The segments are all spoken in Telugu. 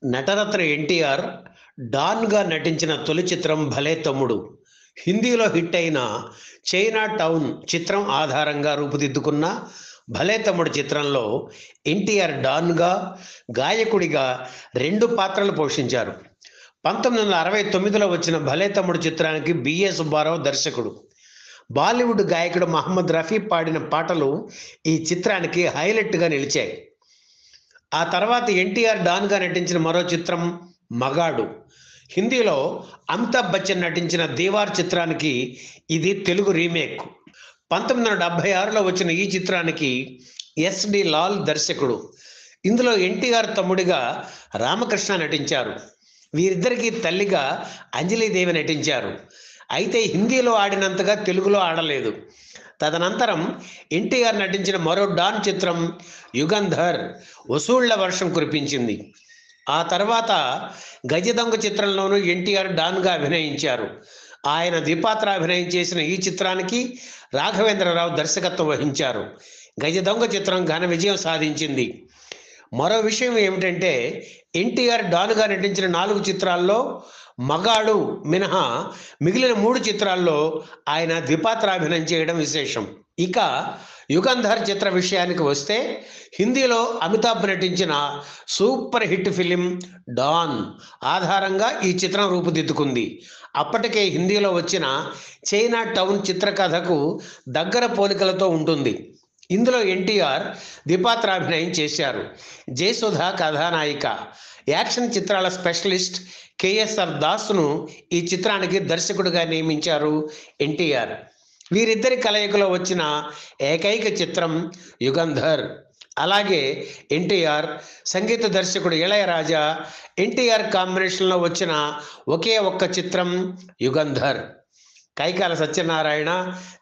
నటరత్న ఎన్టీఆర్ డాన్గా నటించిన తొలి చిత్రం భలే తమ్ముడు. హిందీలో హిట్ అయిన చైనా టౌన్ చిత్రం ఆధారంగా రూపుదిద్దుకున్న భలే తమ్ముడు చిత్రంలో ఎన్టీఆర్ డాన్గా, గాయకుడిగా రెండు పాత్రలు పోషించారు. 1969లో వచ్చిన భలే తమ్ముడు చిత్రానికి బిఏ సుబ్బారావు దర్శకుడు. బాలీవుడ్ గాయకుడు మహమ్మద్ రఫీ పాడిన పాటలు ఈ చిత్రానికి హైలైట్గా నిలిచాయి. ఆ తర్వాత ఎన్టీఆర్ డాన్గా నటించిన మరో చిత్రం మగాడు. హిందీలో అమితాబ్ బచ్చన్ నటించిన దీవార్ చిత్రానికి ఇది తెలుగు రీమేక్. 1976లో వచ్చిన ఈ చిత్రానికి ఎస్డి లాల్ దర్శకుడు. ఇందులో ఎన్టీఆర్ తమ్ముడిగా రామకృష్ణ నటించారు. వీరిద్దరికీ తల్లిగా అంజలీదేవి నటించారు. అయితే హిందీలో ఆడినంతగా తెలుగులో ఆడలేదు. తదనంతరం ఎన్టీఆర్ నటించిన మరో డాన్ చిత్రం యుగంధర్ వసూళ్ల వర్షం కురిపించింది. ఆ తర్వాత గజదొంగ చిత్రంలోనూ ఎన్టీఆర్ డాన్గా అభినయించారు. ఆయన ద్విపాత్ర అభినయం చేసిన ఈ చిత్రానికి రాఘవేంద్రరావు దర్శకత్వం వహించారు. గజదొంగ చిత్రం ఘన విజయం సాధించింది. మరో విషయం ఏమిటంటే ఎన్టీఆర్ డాన్గా నటించిన 4 చిత్రాల్లో మగాడు మినహా మిగిలిన 3 చిత్రాల్లో ఆయన ద్విపాత్రాభినయం చేయడం విశేషం. ఇక యుగంధర్ చిత్ర విషయానికి వస్తే హిందీలో అమితాబ్ నటించిన సూపర్ హిట్ ఫిలిం డాన్ ఆధారంగా ఈ చిత్రం రూపుదిద్దుకుంది. అప్పటికే హిందీలో వచ్చిన చైనా టౌన్ చిత్రకథకు దగ్గర పోలికలతో ఉంటుంది. ఇందులో ఎన్టీఆర్ ద్విపాత్రాభినయం చేశారు. జయసుధ కథానాయిక. యాక్షన్ చిత్రాల స్పెషలిస్ట్ కేఎస్ఆర్ దాస్ను ఈ చిత్రానికి దర్శకుడిగా నియమించారు ఎన్టీఆర్. వీరిద్దరి కలయికలో వచ్చిన ఏకైక చిత్రం యుగంధర్. అలాగే ఎన్టీఆర్, సంగీత దర్శకుడు ఇళయరాజా, ఎన్టీఆర్ కాంబినేషన్లో వచ్చిన ఒకే ఒక్క చిత్రం యుగంధర్. కైకాల సత్యనారాయణ,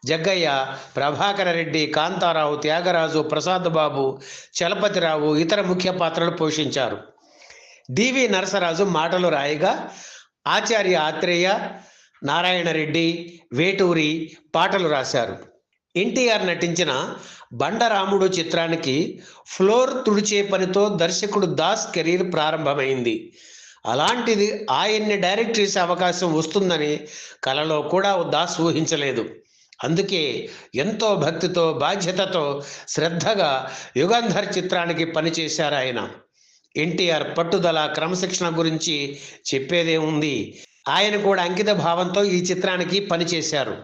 జగ్గయ్య, ప్రభాకర రెడ్డి, కాంతారావు, త్యాగరాజు, ప్రసాద్ బాబు, చలపతిరావు ఇతర ముఖ్య పాత్రలు పోషించారు. డివి నరసరాజు మాటలు రాయగా ఆచార్య ఆత్రేయ, నారాయణ రెడ్డి, వేటూరి పాటలు రాశారు. ఎన్టీఆర్ నటించిన బండరాముడు చిత్రానికి ఫ్లోర్ తుడిచే పనితో దర్శకుడు దాస్ కెరీర్ ప్రారంభమైంది. అలాంటిది ఆయన్ని డైరెక్ట్ చేసే అవకాశం వస్తుందని కలలో కూడా దాస్ ఊహించలేదు. అందుకే ఎంతో భక్తితో, బాధ్యతతో, శ్రద్ధగా యుగంధర్ చిత్రానికి పనిచేశారు ఆయన. ఎన్టీఆర్ పట్టుదల, క్రమశిక్షణ గురించి చెప్పేదేముంది. ఆయన కూడా అంకిత భావంతో ఈ చిత్రానికి పనిచేశారు.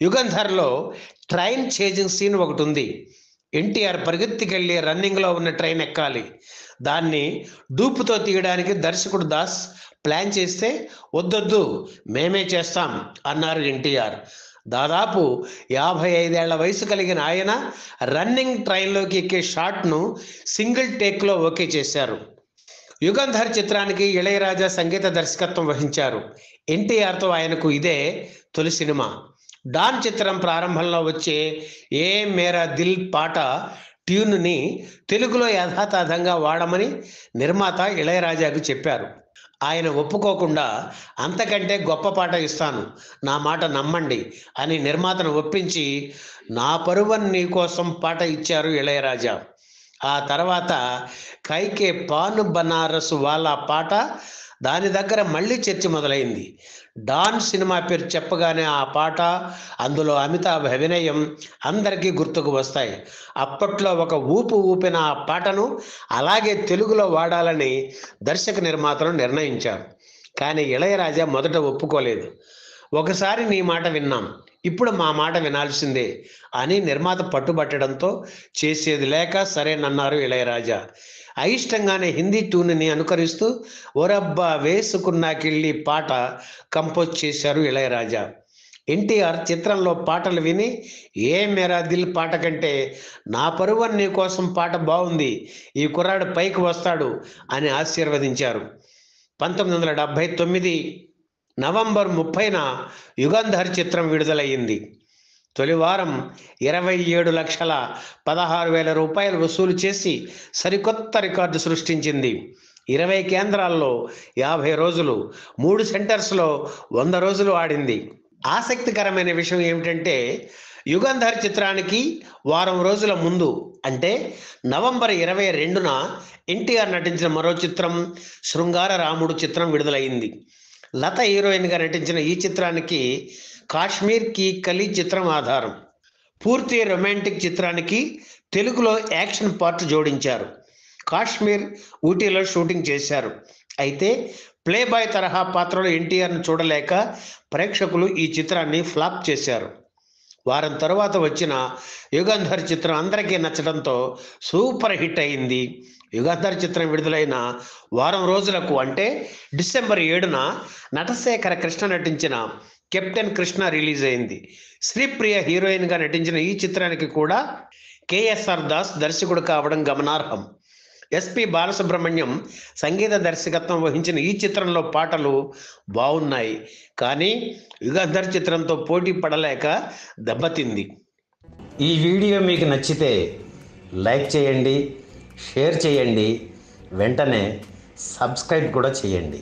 యుగంధర్లో ట్రైన్ చేజింగ్ సీన్ ఒకటి ఉంది. ఎన్టీఆర్ పరిగెత్తికెళ్ళి రన్నింగ్లో ఉన్న ట్రైన్ ఎక్కాలి. దాన్ని డూపుతో తీయడానికి దర్శకుడు దాస్ ప్లాన్ చేస్తే వద్దొద్దు మేమే చేస్తాం అన్నారు ఎన్టీఆర్. దాదాపు 55 ఏళ్ల వయసు కలిగిన ఆయన రన్నింగ్ ట్రైన్లోకి ఎక్కే షాట్ను సింగిల్ టేక్లో ఓకే చేశారు. యుగంధర్ చిత్రానికి ఇళయరాజా సంగీత దర్శకత్వం వహించారు. ఎన్టీఆర్తో ఆయనకు ఇదే తొలి సినిమా. డాన్ చిత్రం ప్రారంభంలో వచ్చే ఏ మేరా దిల్ పాట ట్యూన్ని తెలుగులో యథాతథంగా వాడమని నిర్మాత ఇళయరాజాకు చెప్పారు. ఆయన ఒప్పుకోకుండా అంతకంటే గొప్ప పాట ఇస్తాను, నా మాట నమ్మండి అని నిర్మాతను ఒప్పించి నా పరువన్ నీ కోసం పాట ఇచ్చారు ఇళయరాజా. ఆ తర్వాత కైకే పాన్ బనారస్ వాలా పాట, దాని దగ్గర మళ్ళీ చర్చ మొదలైంది. డాన్ సినిమా పేరు చెప్పగానే ఆ పాట, అందులో అమితాబ్ అభినయం అందరికీ గుర్తుకు వస్తాయి. అప్పట్లో ఒక ఊపు ఊపిన ఆ పాటను అలాగే తెలుగులో వాడాలని దర్శక నిర్మాతలు నిర్ణయించారు. కానీ ఇళయరాజా మొదట ఒప్పుకోలేదు. ఒకసారి నీ మాట విన్నాం, ఇప్పుడు మా మాట వినాల్సిందే అని నిర్మాత పట్టుబట్టడంతో చేసేది లేక సరేనన్నారు ఇళయరాజా. అయిష్టంగానే హిందీ ట్యూన్ని అనుకరిస్తూ ఒరబ్బా వేసుకున్నాకిళ్ళి పాట కంపోజ్ చేశారు ఇళయరాజా. ఎన్టీఆర్ చిత్రంలో పాటలు విని ఏ మేరా దిల్ పాట కంటే నా పరువన్ నీ కోసం పాట బాగుంది, ఈ కుర్రాడు పైకి వస్తాడు అని ఆశీర్వదించారు. 1979 నవంబర్ 30న యుగంధర్ చిత్రం విడుదలయ్యింది. తొలి వారం 27,16,000 రూపాయలు వసూలు చేసి సరికొత్త రికార్డు సృష్టించింది. 20 కేంద్రాల్లో 50 రోజులు, 3 సెంటర్స్లో 100 రోజులు ఆడింది. ఆసక్తికరమైన విషయం ఏమిటంటే యుగంధర్ చిత్రానికి వారం రోజుల ముందు అంటే నవంబర్ 22న ఎన్టీఆర్ నటించిన మరో చిత్రం శృంగార రాముడు చిత్రం విడుదలైంది. లత హీరోయిన్గా నటించిన ఈ చిత్రానికి కాశ్మీర్ కి కలి చిత్రం ఆధారం. పూర్తి రొమాంటిక్ చిత్రానికి తెలుగులో యాక్షన్ పార్ట్ జోడించారు. కాశ్మీర్, ఊటీలో షూటింగ్ చేశారు. అయితే ప్లే బాయ్ తరహా పాత్రలో ఎన్టీఆర్ను చూడలేక ప్రేక్షకులు ఈ చిత్రాన్ని ఫ్లాప్ చేశారు. వారం తరువాత వచ్చిన యుగంధర్ చిత్రం అందరికీ నచ్చడంతో సూపర్ హిట్ అయింది. యుగంధర్ చిత్రం విడుదలైన వారం రోజులకు అంటే డిసెంబర్ 7న నటశేఖర కృష్ణ నటించిన కెప్టెన్ కృష్ణ రిలీజ్ అయింది. శ్రీప్రియ హీరోయిన్గా నటించిన ఈ చిత్రానికి కూడా కేఎస్ఆర్ దాస్ దర్శకుడు కావడం గమనార్హం. ఎస్పి బాలసుబ్రహ్మణ్యం సంగీత దర్శకత్వం వహించిన ఈ చిత్రంలో పాటలు బాగున్నాయి, కానీ యుగంధర్ చిత్రంతో పోటీ పడలేక దెబ్బతింది. ఈ వీడియో మీకు నచ్చితే లైక్ చేయండి, షేర్ చేయండి, వెంటనే సబ్స్క్రైబ్ కూడా చేయండి.